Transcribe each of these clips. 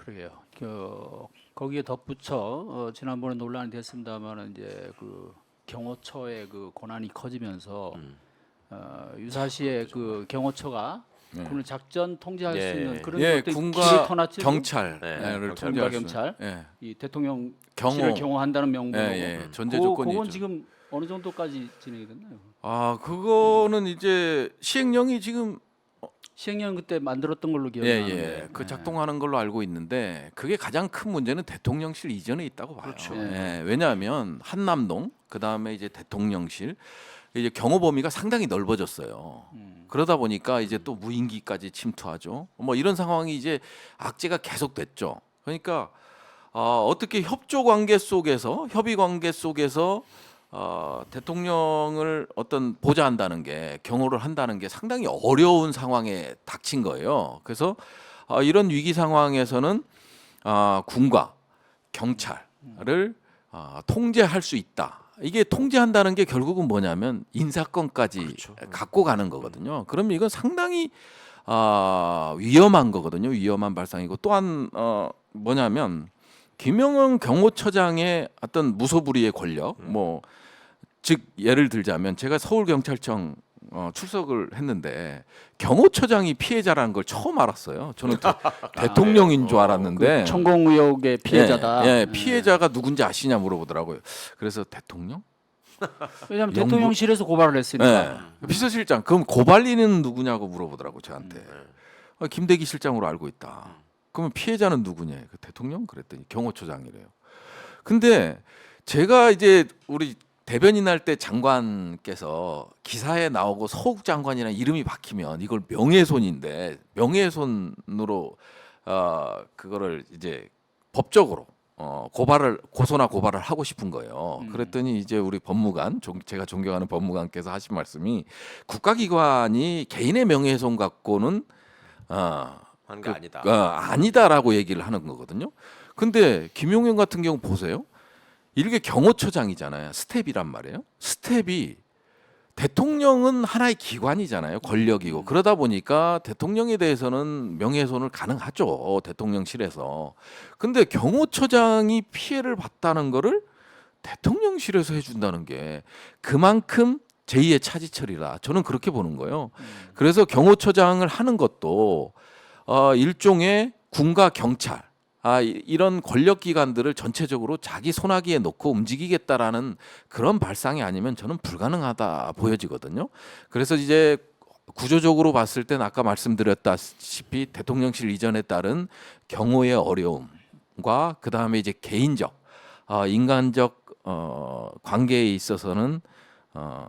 그러게요. 거기에 덧붙여 지난번에 논란이 됐습니다만 이제 그 경호처의 그 권한이 커지면서 유사시에 그 경호처가 네. 군을 작전 통제할 수 있는 그런 예, 어떤 군과 길을 터놨죠. 경찰을 군과 통제할 수 있는. 경찰, 예. 이 대통령실을 경호. 경호한다는 명분으로 전제 그건 조건이죠. 지금 어느 정도까지 진행이 됐나요? 아, 그거는 이제 시행령이 지금 시행령 그때 만들었던 걸로 기억이 예, 나는데 그 작동하는 걸로 알고 있는데 그게 가장 큰 문제는 대통령실 이전에 있다고 봐요. 그렇죠. 예, 왜냐하면 한남동 그다음에 이제 대통령실 이제 경호 범위가 상당히 넓어졌어요. 그러다 보니까 이제 또 무인기까지 침투하죠. 뭐 이런 상황이 이제 악재가 계속됐죠. 그러니까 어떻게 협조 관계 속에서 협의 관계 속에서 대통령을 어떤 보좌한다는 게 경호를 한다는 게 상당히 어려운 상황에 닥친 거예요. 그래서 이런 위기 상황에서는 군과 경찰을 통제할 수 있다. 이게 통제한다는 게 결국은 뭐냐면 인사권까지 그렇죠. 갖고 가는 거거든요. 그러면 이건 상당히 위험한 거거든요. 위험한 발상이고 또한 뭐냐면 김영은 경호처장의 어떤 무소불위의 권력, 즉 예를 들자면 제가 서울경찰청 출석을 했는데 경호처장이 피해자라는 걸 처음 알았어요. 저는 대통령인 줄 알았는데 그 천공 의혹의 피해자다. 예, 피해자가 누군지 아시냐 물어보더라고요. 그래서 대통령? 왜냐하면 대통령실에서 고발을 했으니까. 비서실장. 그럼 고발인은 누구냐고 물어보더라고 저한테. 김대기 실장으로 알고 있다. 그러면 피해자는 누구냐? 그 대통령? 그랬더니 경호처장이래요. 근데 제가 이제 우리 대변인 할 때 장관께서 기사에 나오고 서욱 장관이라는 이름이 박히면 이걸 명예훼손인데 명예훼손으로 그거를 이제 법적으로 고소나 고발을 하고 싶은 거예요. 그랬더니 이제 우리 법무관 제가 존경하는 법무관께서 하신 말씀이 국가기관이 개인의 명예훼손 갖고는 하는 게 아니다. 아니다라고 얘기를 하는 거거든요. 근데 김용현 같은 경우 보세요. 이게 경호처장이잖아요. 스텝이란 말이에요. 스텝이 대통령은 하나의 기관이잖아요. 권력이고 그러다 보니까 대통령에 대해서는 명예훼손을 가능하죠. 대통령실에서. 근데 경호처장이 피해를 봤다는 거를 대통령실에서 해준다는 게 그만큼 제2의 차지철이라 저는 그렇게 보는 거예요. 그래서 경호처장을 하는 것도 일종의 군과 경찰 이런 권력기관들을 전체적으로 자기 손아귀에 놓고 움직이겠다라는 그런 발상이 아니면 저는 불가능하다 보여지거든요. 그래서 이제 구조적으로 봤을 땐 아까 말씀드렸다시피 대통령실 이전에 따른 경호의 어려움과 그 다음에 이제 개인적 인간적 관계에 있어서는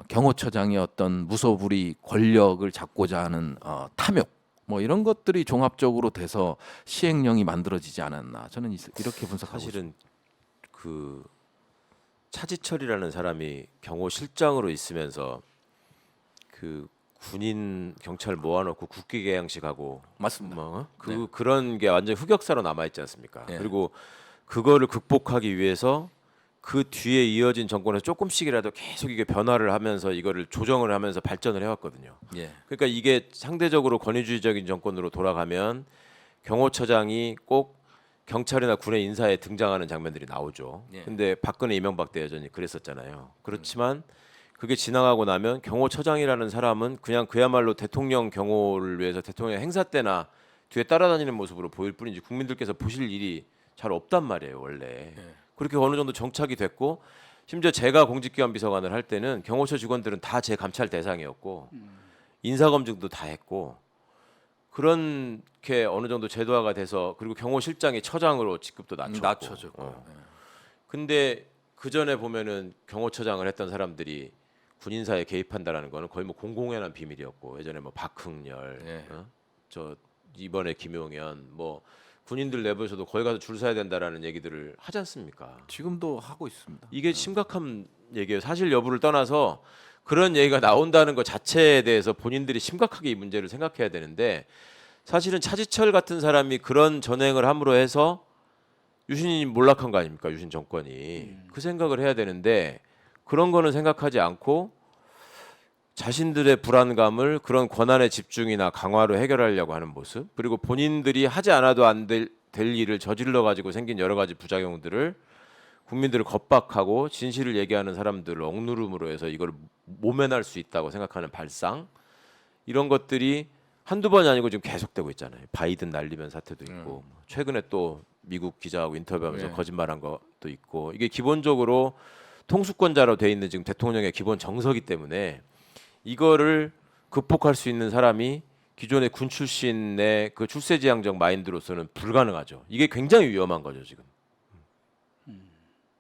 경호처장의 어떤 무소불위 권력을 잡고자 하는 탐욕 뭐 이런 것들이 종합적으로 돼서 시행령이 만들어지지 않았나 저는 이렇게 분석하고 사실은 그 차지철이라는 사람이 경호실장으로 있으면서 그 군인 경찰 모아놓고 국기개양식하고 맞습니다. 그런 게 완전 흑역사로 남아 있지 않습니까? 네. 그리고 그거를 극복하기 위해서 그 뒤에 이어진 정권에서 조금씩이라도 계속 이게 변화를 하면서 이거를 조정을 하면서 발전을 해왔거든요. 예. 그러니까 이게 상대적으로 권위주의적인 정권으로 돌아가면 경호처장이 꼭 경찰이나 군의 인사에 등장하는 장면들이 나오죠. 예. 근데 박근혜 이명박 때 여전히 그랬었잖아요. 그렇지만 그게 지나가고 나면 경호처장이라는 사람은 그냥 그야말로 대통령 경호를 위해서 대통령 행사 때나 뒤에 따라다니는 모습으로 보일 뿐이지 국민들께서 보실 일이 잘 없단 말이에요, 원래. 그렇게 어느 정도 정착이 됐고 심지어 제가 공직기관 비서관을 할 때는 경호처 직원들은 다 제 감찰 대상이었고 인사검증도 다 했고 그렇게 어느 정도 제도화가 돼서 그리고 경호실장이 처장으로 직급도 낮췄고 근데 그 전에 보면은 경호처장을 했던 사람들이 군인사에 개입한다라는 거는 거의 뭐 공공연한 비밀이었고 예전에 뭐 박흥렬 저 이번에 김용현 뭐 군인들 내부에서도 거기 가서 줄 서야 된다라는 얘기들을 하지 않습니까? 지금도 하고 있습니다. 이게 심각한 얘기예요. 사실 여부를 떠나서 그런 얘기가 나온다는 것 자체에 대해서 본인들이 심각하게 이 문제를 생각해야 되는데 사실은 차지철 같은 사람이 그런 전횡을 함으로 해서 유신이 몰락한 거 아닙니까? 유신 정권이. 그 생각을 해야 되는데 그런 거는 생각하지 않고 자신들의 불안감을 그런 권한의 집중이나 강화로 해결하려고 하는 모습 그리고 본인들이 하지 않아도 안 될 될 일을 저질러 가지고 생긴 여러 가지 부작용들을 국민들을 겁박하고 진실을 얘기하는 사람들을 억누름으로 해서 이걸 모면할 수 있다고 생각하는 발상 이런 것들이 한두 번이 아니고 지금 계속되고 있잖아요. 바이든 날리면 사태도 있고 최근에 또 미국 기자하고 인터뷰하면서 네. 거짓말한 것도 있고 이게 기본적으로 통수권자로 돼 있는 지금 대통령의 기본 정서기 때문에 이거를 극복할 수 있는 사람이 기존의 군 출신의 그 출세지향적 마인드로서는 불가능하죠. 이게 굉장히 위험한 거죠 지금.